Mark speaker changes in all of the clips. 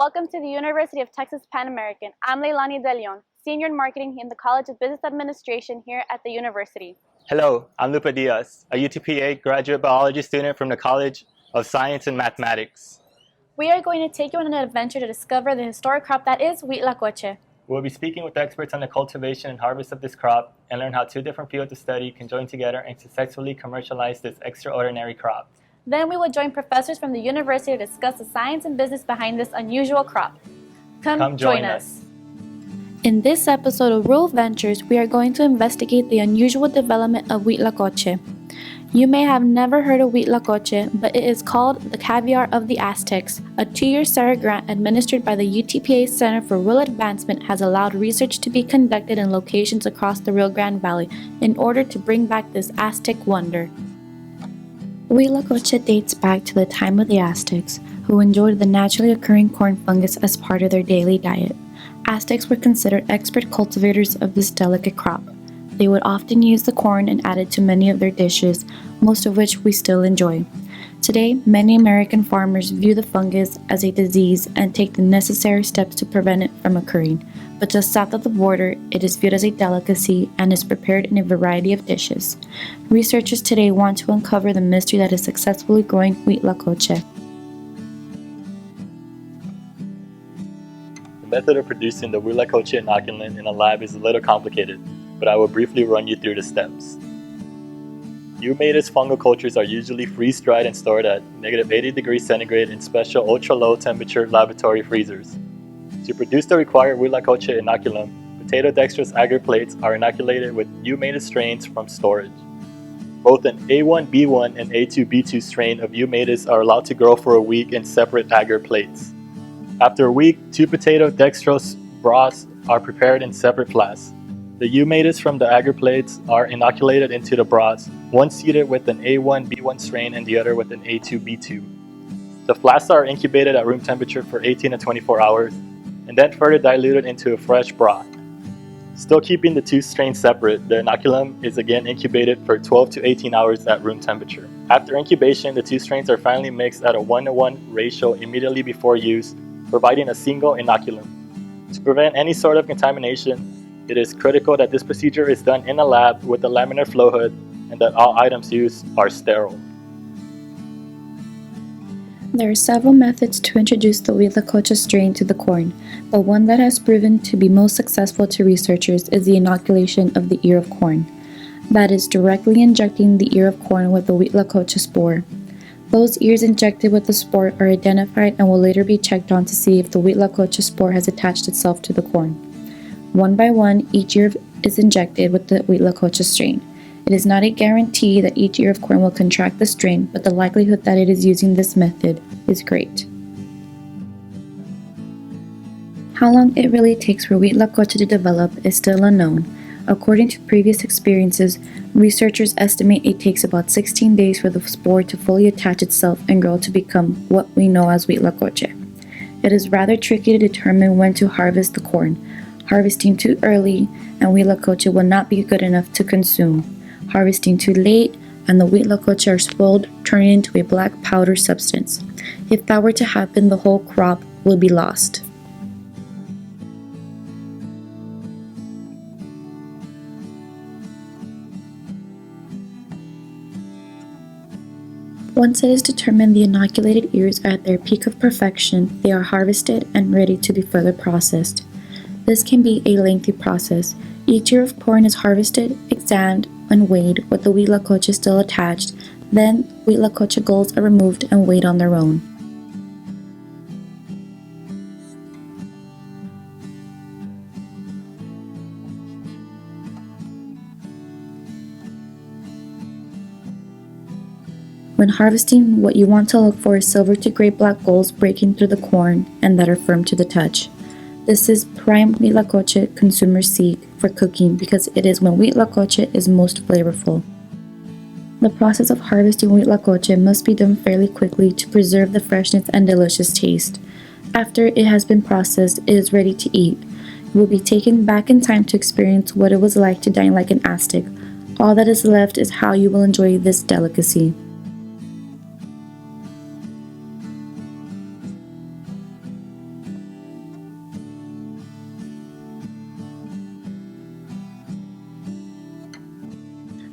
Speaker 1: Welcome to the University of Texas Pan American. I'm Leilani and Lupe, Senior in Marketing in the College of Business Administration here at the university.
Speaker 2: Hello, I'm Lupe Diaz, a UTPA graduate biology student from the College of Science and Mathematics.
Speaker 1: We are going to take you on an adventure to discover the historic crop that is Huitlacoche.
Speaker 2: We'll be speaking with experts on the cultivation and harvest of this crop and learn how two different fields of study can join together and successfully commercialize this extraordinary crop.
Speaker 1: Then we will join professors from the university to discuss the science and business behind this unusual crop. Come join us. In this episode of Rural Ventures, we are going to investigate the unusual development of Huitlacoche. You may have never heard of Huitlacoche, but it is called the caviar of the Aztecs. A 2-year SARA grant administered by the UTPA Center for Rural Advancement has allowed research to be conducted in locations across the Rio Grande Valley in order to bring back this Aztec wonder. Huitlacoche dates back to the time of the Aztecs, who enjoyed the naturally occurring corn fungus as part of their daily diet. Aztecs were considered expert cultivators of this delicate crop. They would often use the corn and add it to many of their dishes, most of which we still enjoy. Today, many American farmers view the fungus as a disease and take the necessary steps to prevent it from occurring. But just south of the border, it is viewed as a delicacy and is prepared in a variety of dishes. Researchers today want to uncover the mystery that is successfully growing Huitlacoche.
Speaker 2: The method of producing the Huitlacoche inoculant in a lab is a little complicated, but I will briefly run you through the steps. Eumatus fungal cultures are usually freeze-dried and stored at -80 degrees centigrade in special ultra-low temperature laboratory freezers. To produce the required Huitlacoche inoculum, potato dextrose agar plates are inoculated with Eumatus strains from storage. Both an A1B1 and A2B2 strain of Eumatus are allowed to grow for a week in separate agar plates. After a week, 2 potato dextrose broths are prepared in separate flasks. The Eumatus from the agar plates are inoculated into the broths, one seeded with an A1B1 strain and the other with an A2B2. The flasks are incubated at room temperature for 18 to 24 hours, and then further diluted into a fresh broth. Still keeping the 2 strains separate, the inoculum is again incubated for 12 to 18 hours at room temperature. After incubation, the 2 strains are finally mixed at a 1:1 ratio immediately before use, providing a single inoculum. To prevent any sort of contamination, it is critical that this procedure is done in a lab with a laminar flow hood and that all items used are sterile.
Speaker 1: There are several methods to introduce the Huitlacoche strain to the corn, but one that has proven to be most successful to researchers is the inoculation of the ear of corn. That is, directly injecting the ear of corn with the Huitlacoche spore. Those ears injected with the spore are identified and will later be checked on to see if the Huitlacoche spore has attached itself to the corn. One by one, each ear is injected with the Huitlacoche strain. It is not a guarantee that each ear of corn will contract the strain, but the likelihood that it is using this method is great. How long it really takes for Huitlacoche to develop is still unknown. According to previous experiences, researchers estimate it takes about 16 days for the spore to fully attach itself and grow to become what we know as Huitlacoche. It is rather tricky to determine when to harvest the corn. Harvesting too early and Huitlacoche will not be good enough to consume. Harvesting too late and the Huitlacoche are spoiled, turning into a black powder substance. If that were to happen, the whole crop will be lost. Once it is determined the inoculated ears are at their peak of perfection, they are harvested and ready to be further processed. This can be a lengthy process. Each ear of corn is harvested, examined, and weighed with the Huitlacoche still attached. Then, Huitlacoche gulls are removed and weighed on their own. When harvesting, what you want to look for is silver to gray black gulls breaking through the corn and that are firm to the touch. This is prime Huitlacoche consumers seek for cooking because it is when Huitlacoche is most flavorful. The process of harvesting Huitlacoche must be done fairly quickly to preserve the freshness and delicious taste. After it has been processed, it is ready to eat. You will be taken back in time to experience what it was like to dine like an Aztec. All that is left is how you will enjoy this delicacy.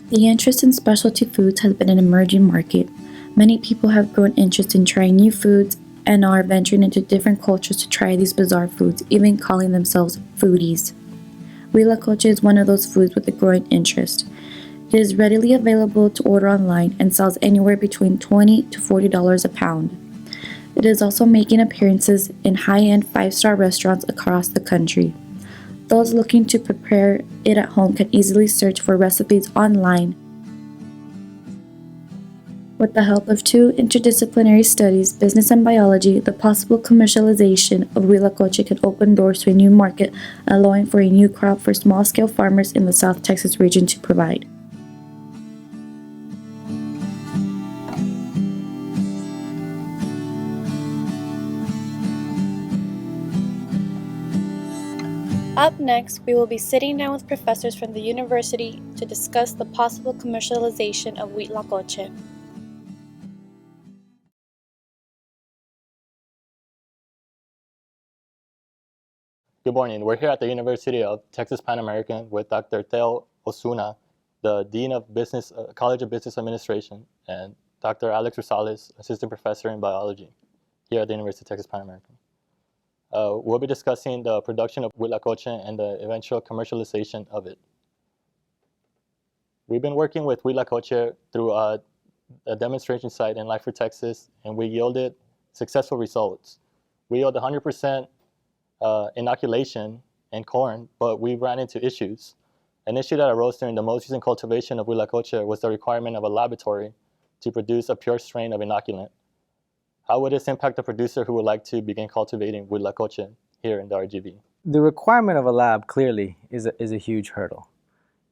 Speaker 1: The interest in specialty foods has been an emerging market. Many people have grown interest in trying new foods and are venturing into different cultures to try these bizarre foods, even calling themselves foodies. Huitlacoche is one of those foods with a growing interest. It is readily available to order online and sells anywhere between $20 to $40 a pound. It is also making appearances in high-end five-star restaurants across the country. Those looking to prepare it at home can easily search for recipes online. With the help of two interdisciplinary studies, business and biology, the possible commercialization of Huitlacoche can open doors to a new market, allowing for a new crop for small-scale farmers in the South Texas region to provide. Up next, we will be sitting down with professors from the university to discuss the possible commercialization of Huitlacoche.
Speaker 2: Good morning. We're here at the University of Texas Pan American with Dr. Theo Ozuna, the Dean of College of Business Administration, and Dr. Alex Rosales, Assistant Professor in Biology here at the University of Texas Pan American. We'll be discussing the production of Huitlacoche and the eventual commercialization of it. We've been working with Huitlacoche through a demonstration site in Lyford, Texas, and we yielded successful results. We yielded 100% inoculation in corn, but we ran into issues. An issue that arose during the most recent cultivation of Huitlacoche was the requirement of a laboratory to produce a pure strain of inoculant. How would this impact a producer who would like to begin cultivating Huitlacoche here in the RGV?
Speaker 3: The requirement of a lab clearly is a huge hurdle.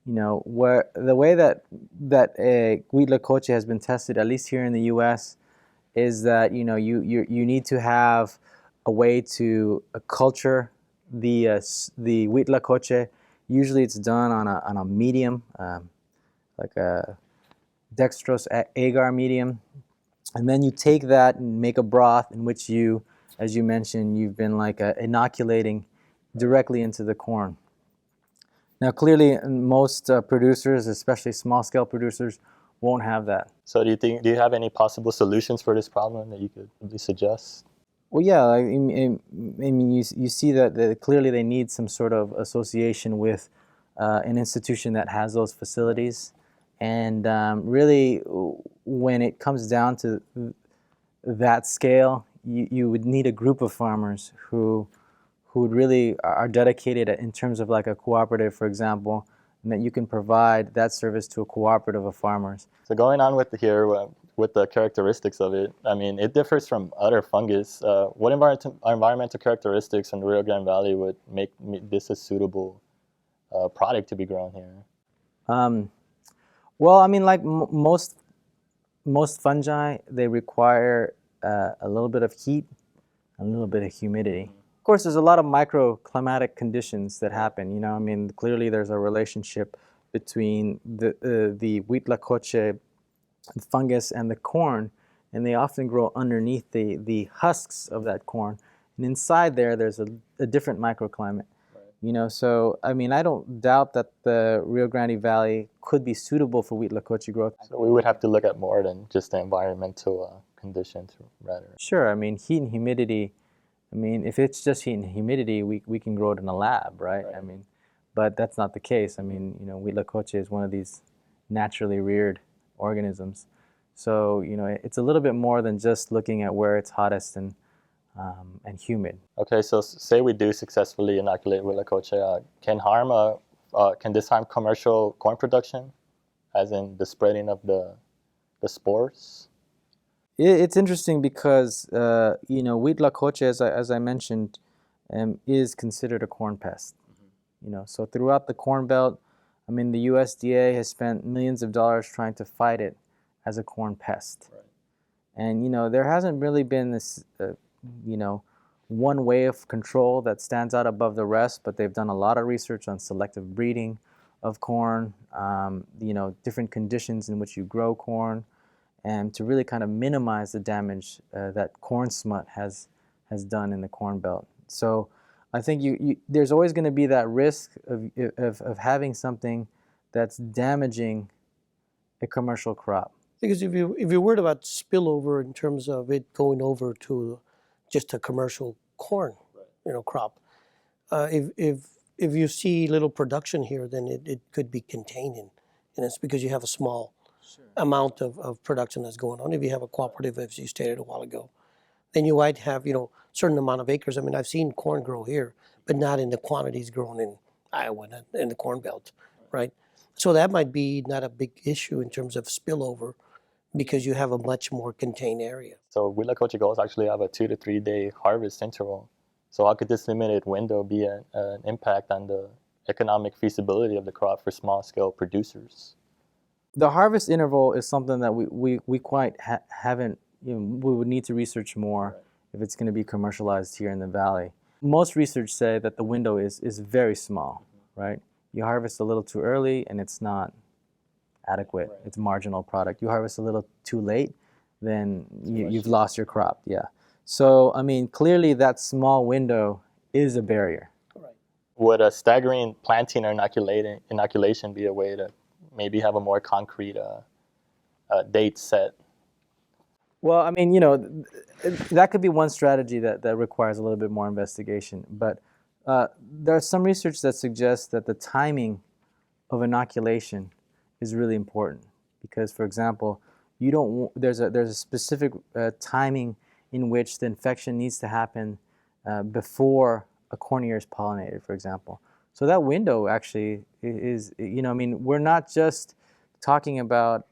Speaker 3: You know, where the way that Huitlacoche has been tested, at least here in the U.S., is that you need to have a way to culture the Huitlacoche. Usually, it's done on a medium, like a dextrose agar medium. And then you take that and make a broth in which you, as you mentioned, you've been like inoculating directly into the corn. Now, clearly, most producers, especially small-scale producers, won't have that.
Speaker 2: So do you have any possible solutions for this problem that you could really suggest?
Speaker 3: Well, yeah, I mean, you see that clearly they need some sort of association with an institution that has those facilities. And really, when it comes down to that scale, you would need a group of farmers who really are dedicated in terms of like a cooperative, for example, and that you can provide that service to a cooperative of farmers.
Speaker 2: So going on with with the characteristics of it, I mean, it differs from other fungus. What environmental characteristics in the Rio Grande Valley would make this a suitable product to be grown here?
Speaker 3: Well, I mean, like most fungi, they require a little bit of heat, a little bit of humidity. Of course, there's a lot of microclimatic conditions that happen. You know, I mean, clearly there's a relationship between the Huitlacoche fungus and the corn, and they often grow underneath the husks of that corn. And inside there's a different microclimate. You know, so I mean, I don't doubt that the Rio Grande Valley could be suitable for Huitlacoche growth.
Speaker 2: So we would have to look at more than just the environmental conditions, rather.
Speaker 3: Sure, I mean, heat and humidity. I mean, if it's just heat and humidity, we can grow it in a lab, right? I mean, but that's not the case. I mean, you know, Huitlacoche is one of these naturally reared organisms. So, you know, it's a little bit more than just looking at where it's hottest and humid.
Speaker 2: Okay, so say we do successfully inoculate Huitlacoche, can this harm commercial corn production, as in the spreading of the spores?
Speaker 3: It's interesting because you know, Huitlacoche, as I mentioned, is considered a corn pest. You know, so throughout the Corn Belt, I mean, the USDA has spent millions of dollars trying to fight it as a corn pest.
Speaker 2: Right.
Speaker 3: And you know, there hasn't really been this you know, one way of control that stands out above the rest, but they've done a lot of research on selective breeding of corn, you know, different conditions in which you grow corn, and to really kind of minimize the damage that corn smut has done in the Corn Belt. So I think there's always going to be that risk of having something that's damaging a commercial crop.
Speaker 4: Because if you're worried about spillover in terms of it going over to just a commercial corn, crop, if you see little production here, then it could be contained and it's because you have a small amount of production that's going on. If you have a cooperative, as you stated a while ago, then you might have certain amount of acres. I mean, I've seen corn grow here, but not in the quantities grown in Iowa and the Corn Belt, right? So that might be not a big issue in terms of spillover because you have a much more contained area.
Speaker 2: So Huitlacoche goals actually have a 2 to 3 day harvest interval. So how could this limited window be an impact on the economic feasibility of the crop for small-scale producers?
Speaker 3: The harvest interval is something that we quite haven't, we would need to research more if it's going to be commercialized here in the Valley. Most research say that the window is very small, right? You harvest a little too early and it's not adequate. It's a marginal product. You harvest a little too late, then you've lost your crop, yeah. So, I mean, clearly that small window is a barrier.
Speaker 2: Would a staggering planting or inoculation be a way to maybe have a more concrete date set?
Speaker 3: Well, I mean, that could be one strategy that requires a little bit more investigation. But there's some research that suggests that the timing of inoculation is really important because, for example, there's a specific timing in which the infection needs to happen before a corn ear is pollinated, for example. So that window actually is, I mean, we're not just talking about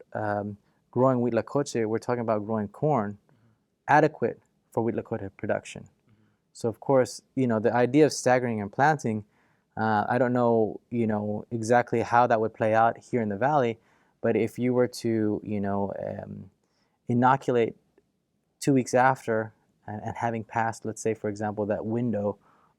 Speaker 3: growing Huitlacoche, we're talking about growing corn adequate for Huitlacoche production. So of course, the idea of staggering and planting, I don't know, exactly how that would play out here in the Valley, but if you were to, inoculate 2 weeks after and having passed, let's say, for example, that window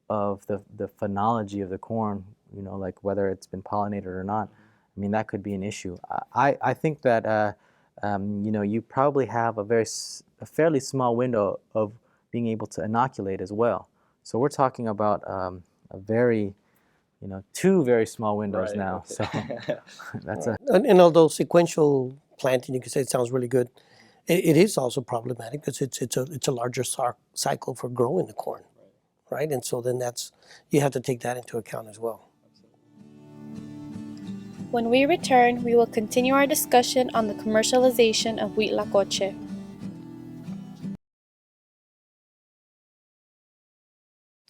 Speaker 3: of the phenology of the corn, like whether it's been pollinated or not, I mean, that could be an issue. I think that, you probably have a fairly small window of being able to inoculate as well. So we're talking about a very, two very small windows now. So that's
Speaker 4: And although sequential planting, you could say it sounds really good, it is also problematic because it's a larger cycle for growing the corn, right? And so then you have to take that into account as well.
Speaker 1: When we return, we will continue our discussion on the commercialization of Huitlacoche.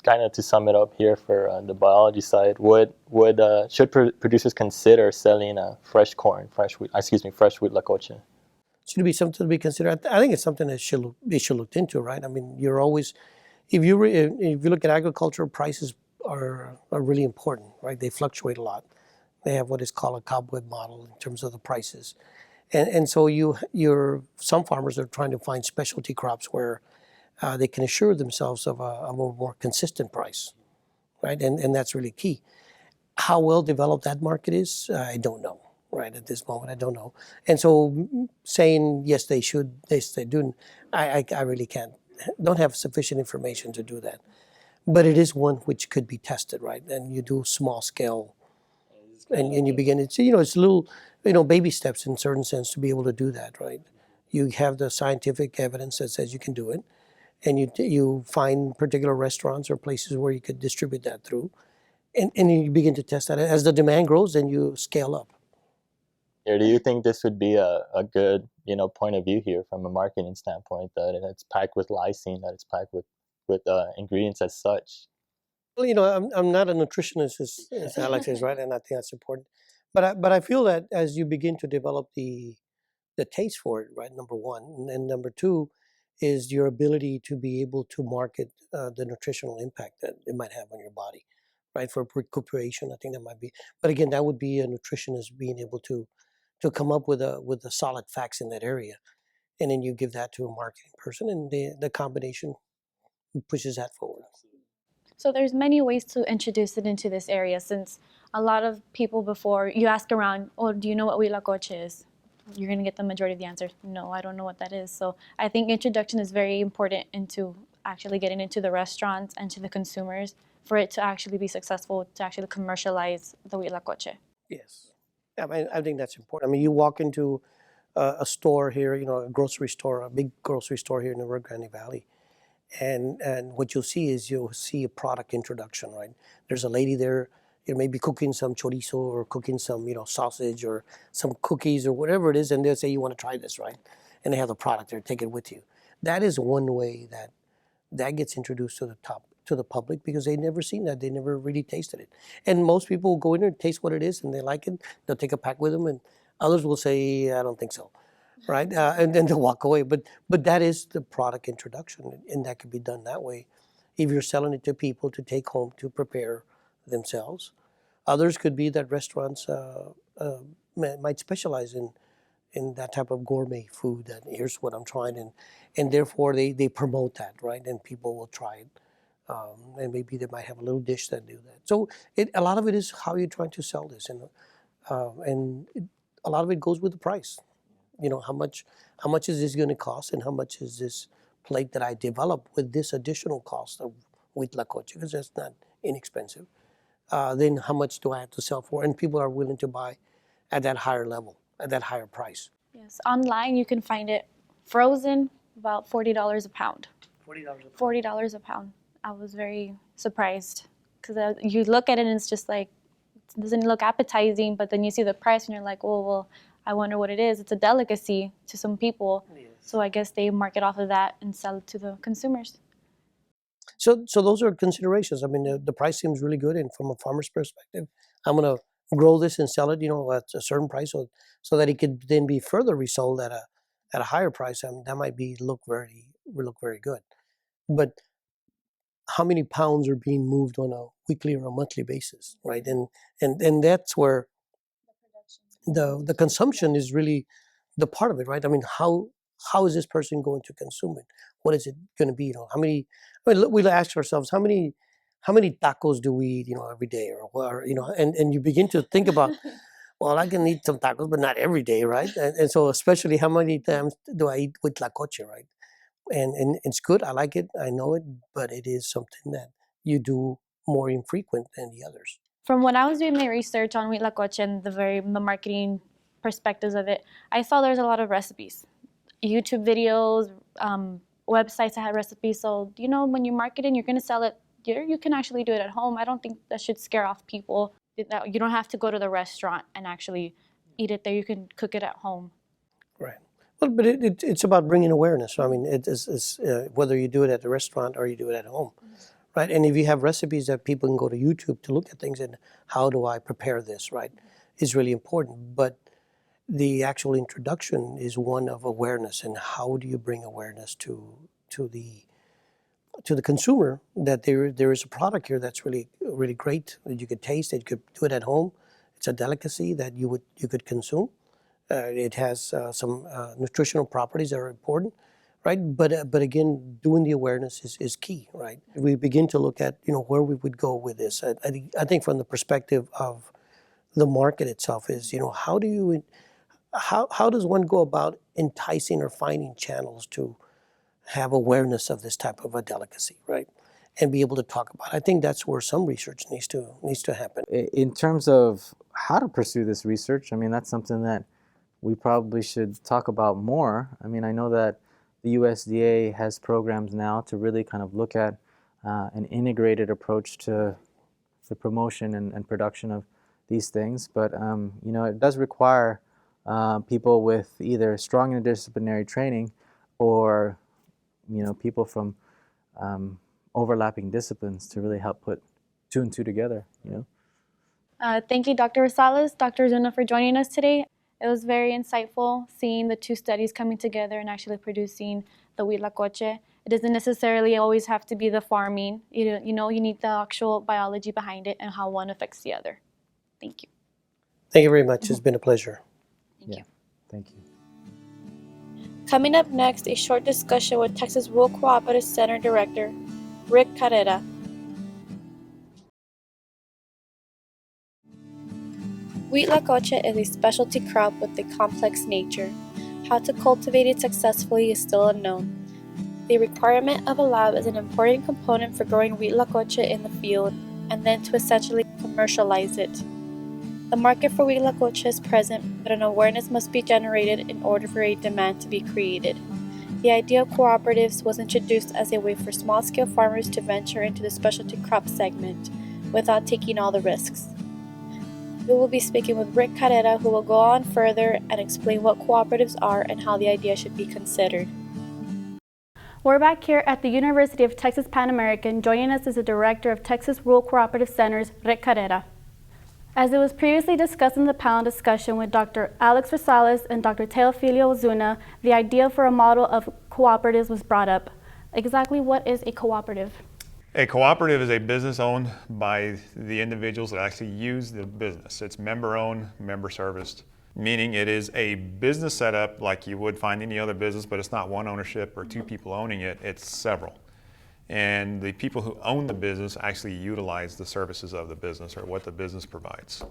Speaker 2: Kind of to sum it up here for the biology side, should producers consider selling fresh Huitlacoche?
Speaker 4: Should it be something to be considered? I think it's something that they should look into, right? I mean, you're always, if you look at agriculture, prices are really important, right? They fluctuate a lot. They have what is called a cobweb model in terms of the prices, and so some farmers are trying to find specialty crops where they can assure themselves of a more consistent price, right? And that's really key. How well developed that market is, I don't know. Right at this moment, I don't know. And so saying yes, they should, yes, they do, I really don't have sufficient information to do that. But it is one which could be tested, right? And you do small scale, and you begin it's little, baby steps in certain sense to be able to do that, right? You have the scientific evidence that says you can do it, and you find particular restaurants or places where you could distribute that through, and you begin to test that. As the demand grows, then you scale up.
Speaker 2: Or do you think this would be a good point of view here from a marketing standpoint, that it's packed with lysine, that it's packed with ingredients as such?
Speaker 4: Well, I'm not a nutritionist, as Alex is, right, and I think that's important. But I feel that as you begin to develop the taste for it, right, number one, and number two is your ability to be able to market the nutritional impact that it might have on your body, right? For recuperation, I think that might be. But again, that would be a nutritionist being able to come up with the solid facts in that area, and then you give that to a marketing person, and the combination pushes that forward.
Speaker 1: So there's many ways to introduce it into this area, since a lot of people, before you ask around, oh, do you know what Huitlacoche is? You're going to get the majority of the answers, no, I don't know what that is. So I think introduction is very important into actually getting into the restaurants and to the consumers for it to actually be successful, to actually commercialize the Huitlacoche.
Speaker 4: Yes. I think that's important. I mean, you walk into a store here, a grocery store, a big grocery store here in the Rio Grande Valley, and what you'll see a product introduction, right? There's a lady there, maybe cooking some chorizo or cooking some, sausage or some cookies or whatever it is, and they'll say, you want to try this, right? And they have the product there, take it with you. That is one way that gets introduced to the public, because they've never seen that. They never really tasted it. And most people will go in there and taste what it is, and they like it. They'll take a pack with them, and others will say, I don't think so, right? And then they'll walk away. But that is the product introduction, and that could be done that way. If you're selling it to people to take home to prepare themselves. Others could be that restaurants might specialize in that type of gourmet food, that here's what I'm trying, and therefore they promote that, right? And people will try it. And maybe they might have a little dish that do that. So a lot of it is how you're trying to sell this, and a lot of it goes with the price. How much is this going to cost, and how much is this plate that I develop with this additional cost of Huitlacoche, because that's not inexpensive. Then how much do I have to sell for? And people are willing to buy at that higher level, at that higher price.
Speaker 1: Yes, online you can find it frozen, about $40 a pound. $40 a pound. I was very surprised, because you look at it and it's just like, it doesn't look appetizing, but then you see the price and you're like, oh, well, I wonder what it is. It's a delicacy to some people. Yes. So I guess they mark it off of that and sell it to the consumers.
Speaker 4: So those are considerations. I mean, the price seems really good, and from a farmer's perspective, I'm going to grow this and sell it, at a certain price, so that it could then be further resold at a higher price. I mean, that might look very good. But how many pounds are being moved on a weekly or a monthly basis, right? And that's where the consumption is really the part of it, right? I mean, how is this person going to consume it? What is it going to be? How many? I mean, we ask ourselves, how many tacos do we eat, every day, or and you begin to think about, well, I can eat some tacos, but not every day, right? And so, especially, how many times do I eat Huitlacoche, right? And it's good. I like it. I know it, but it is something that you do more infrequent than the others.
Speaker 1: From when I was doing my research on Huitlacoche and the marketing perspectives of it, I saw there's a lot of recipes, YouTube videos, websites that had recipes. So, when you market it, you're going to sell it, you can actually do it at home. I don't think that should scare off people. That you don't have to go to the restaurant and actually eat it there. You can cook it at home.
Speaker 4: Right. Well, but it's about bringing awareness. I mean, it is whether you do it at the restaurant or you do it at home. Mm-hmm. Right, and if you have recipes that people can go to YouTube to look at things, and how do I prepare this, right, is really important. But the actual introduction is one of awareness, and how do you bring awareness to the consumer that there is a product here that's really really great, that you could taste, that you could do it at home. It's a delicacy that you could consume. It has some nutritional properties that are important. Right, but again, doing the awareness is key, right? We begin to look at where we would go with this. I think from the perspective of the market itself is how does one go about enticing or finding channels to have awareness of this type of a delicacy, right? And be able to talk about it. I think that's where some research needs to happen.
Speaker 3: In terms of how to pursue this research, I mean, that's something that we probably should talk about more. I mean, I know that the USDA has programs now to really kind of look at an integrated approach to the promotion and production of these things. But, it does require people with either strong interdisciplinary training or, people from overlapping disciplines to really help put two and two together,
Speaker 1: Thank you, Dr. Rosales, Dr. Ozuna, for joining us today. It was very insightful seeing the two studies coming together and actually producing the Huitlacoche. It doesn't necessarily always have to be the farming. You need the actual biology behind it and how one affects the other. Thank you.
Speaker 4: Thank you very much. It's been a pleasure.
Speaker 1: Thank you.
Speaker 3: Thank you.
Speaker 1: Coming up next, a short discussion with Texas Rural Cooperative Center Director Rick Carrera. Huitlacoche is a specialty crop with a complex nature. How to cultivate it successfully is still unknown. The requirement of a lab is an important component for growing Huitlacoche in the field and then to essentially commercialize it.
Speaker 5: The market for Huitlacoche is present, but an awareness must be generated in order for a demand to be created. The idea of cooperatives was introduced as a way for small-scale farmers to venture into the specialty crop segment without taking all the risks. We will be speaking with Rick Carrera, who will go on further and explain what cooperatives are and how the idea should be considered.
Speaker 6: We're back here at the University of Texas Pan American. Joining us is the Director of Texas Rural Cooperative Centers, Rick Carrera. As it was previously discussed in the panel discussion with Dr. Alex Rosales and Dr. Teofilio Ozuna, the idea for a model of cooperatives was brought up. Exactly what is a cooperative?
Speaker 7: A cooperative is a business owned by the individuals that actually use the business. It's member-owned, member-serviced, meaning it is a business setup like you would find any other business, but it's not one ownership or two people owning it, it's several. And the people who own the business actually utilize the services of the business or what the business provides.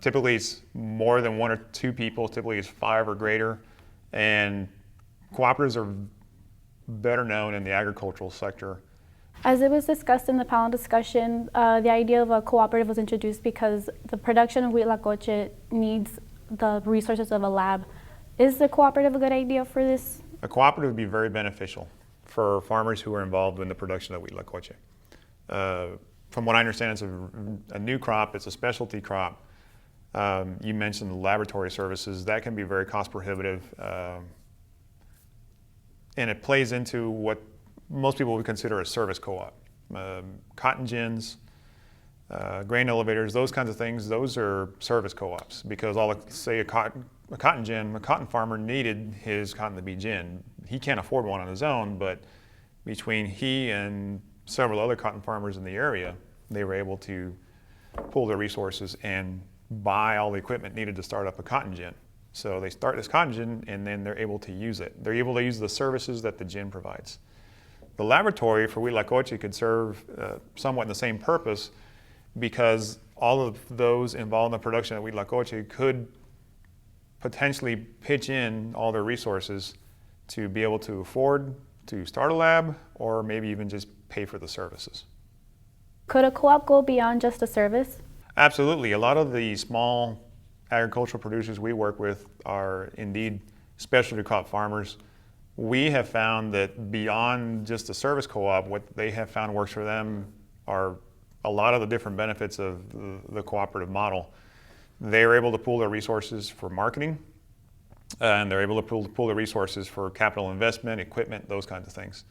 Speaker 7: Typically it's more than one or two people, typically it's 5 or greater, and cooperatives are better known in the agricultural sector.
Speaker 6: As it was discussed in the panel discussion, the idea of a cooperative was introduced because the production of Huitlacoche needs the resources of a lab. Is the cooperative a good idea for this?
Speaker 7: A cooperative would be very beneficial for farmers who are involved in the production of Huitlacoche. From what I understand, it's a new crop, it's a specialty crop. You mentioned the laboratory services, that can be very cost prohibitive. And it plays into what most people would consider a service co-op. Cotton gins, grain elevators, those kinds of things, those are service co-ops because say a cotton gin, a cotton farmer needed his cotton to be gin. He can't afford one on his own, but between he and several other cotton farmers in the area, they were able to pool their resources and buy all the equipment needed to start up a cotton gin. So they start this cotton gin and then they're able to use it. They're able to use the services that the gin provides. The laboratory for Huitlacoche could serve somewhat the same purpose because all of those involved in the production of Huitlacoche could potentially pitch in all their resources to be able to afford to start a lab or maybe even just pay for the services.
Speaker 6: Could a co-op go beyond just a service?
Speaker 7: Absolutely. A lot of the small agricultural producers we work with are indeed specialty crop farmers. We have found that beyond just the service co-op, what they have found works for them are a lot of the different benefits of the cooperative model. They are able to pool their resources for marketing, and they're able to pool their resources for capital investment, equipment, those kinds of things.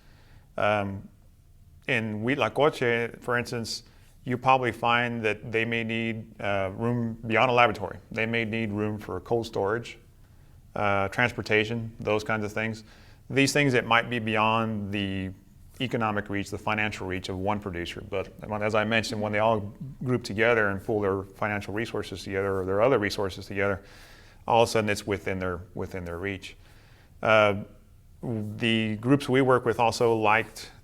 Speaker 7: In Huitlacoche, for instance, you probably find that they may need room beyond a laboratory. They may need room for cold storage, transportation, those kinds of things. These things that might be beyond the economic reach, the financial reach of one producer. But as I mentioned, when they all group together and pool their financial resources together or their other resources together, all of a sudden it's within their reach. The groups we work with also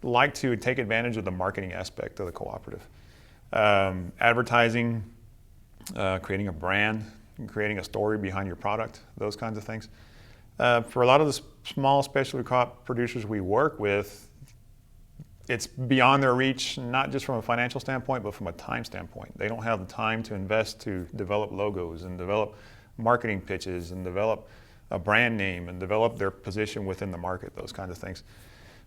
Speaker 7: like to take advantage of the marketing aspect of the cooperative. Advertising, creating a brand, creating a story behind your product, those kinds of things. For a lot of the small specialty crop producers we work with, it's beyond their reach, not just from a financial standpoint, but from a time standpoint. They don't have the time to invest to develop logos and develop marketing pitches and develop a brand name and develop their position within the market, those kinds of things.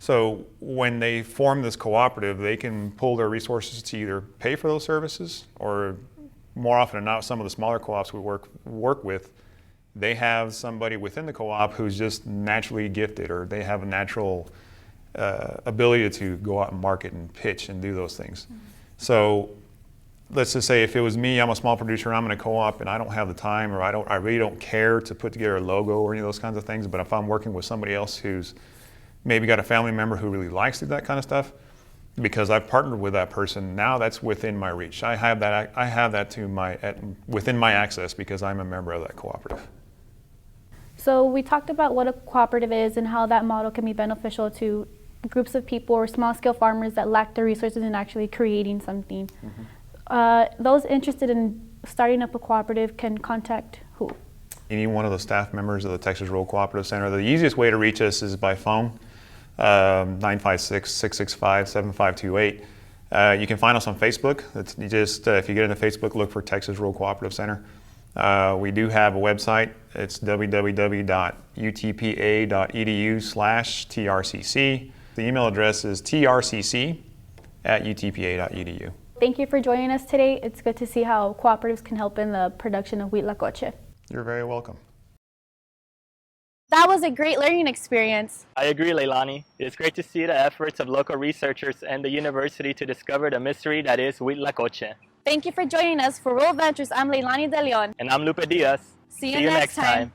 Speaker 7: So when they form this cooperative, they can pull their resources to either pay for those services or more often than not, some of the smaller co-ops we work with, they have somebody within the co-op who's just naturally gifted or they have a natural ability to go out and market and pitch and do those things. Mm-hmm. So let's just say if it was me, I'm a small producer, I'm in a co-op and I don't have the time or I really don't care to put together a logo or any of those kinds of things, but if I'm working with somebody else who's maybe got a family member who really likes to do that kind of stuff, because I've partnered with that person, now that's within my reach. I have that within my access because I'm a member of that cooperative.
Speaker 6: So we talked about what a cooperative is and how that model can be beneficial to groups of people or small-scale farmers that lack the resources in actually creating something. Mm-hmm. Those interested in starting up a cooperative can contact who?
Speaker 7: Any one of the staff members of the Texas Rural Cooperative Center. The easiest way to reach us is by phone, 956-665-7528. You can find us on Facebook. You just if you get into Facebook, look for Texas Rural Cooperative Center. We do have a website. It's www.utpa.edu/trcc. The email address is trcc@utpa.edu.
Speaker 6: Thank you for joining us today. It's good to see how cooperatives can help in the production of Huitlacoche.
Speaker 7: You're very welcome.
Speaker 5: That was a great learning experience.
Speaker 2: I agree, Leilani. It's great to see the efforts of local researchers and the university to discover the mystery that is Huitlacoche.
Speaker 5: Thank you for joining us for Rural Ventures. I'm Leilani de Leon.
Speaker 2: And I'm Lupe Diaz.
Speaker 5: See you next time.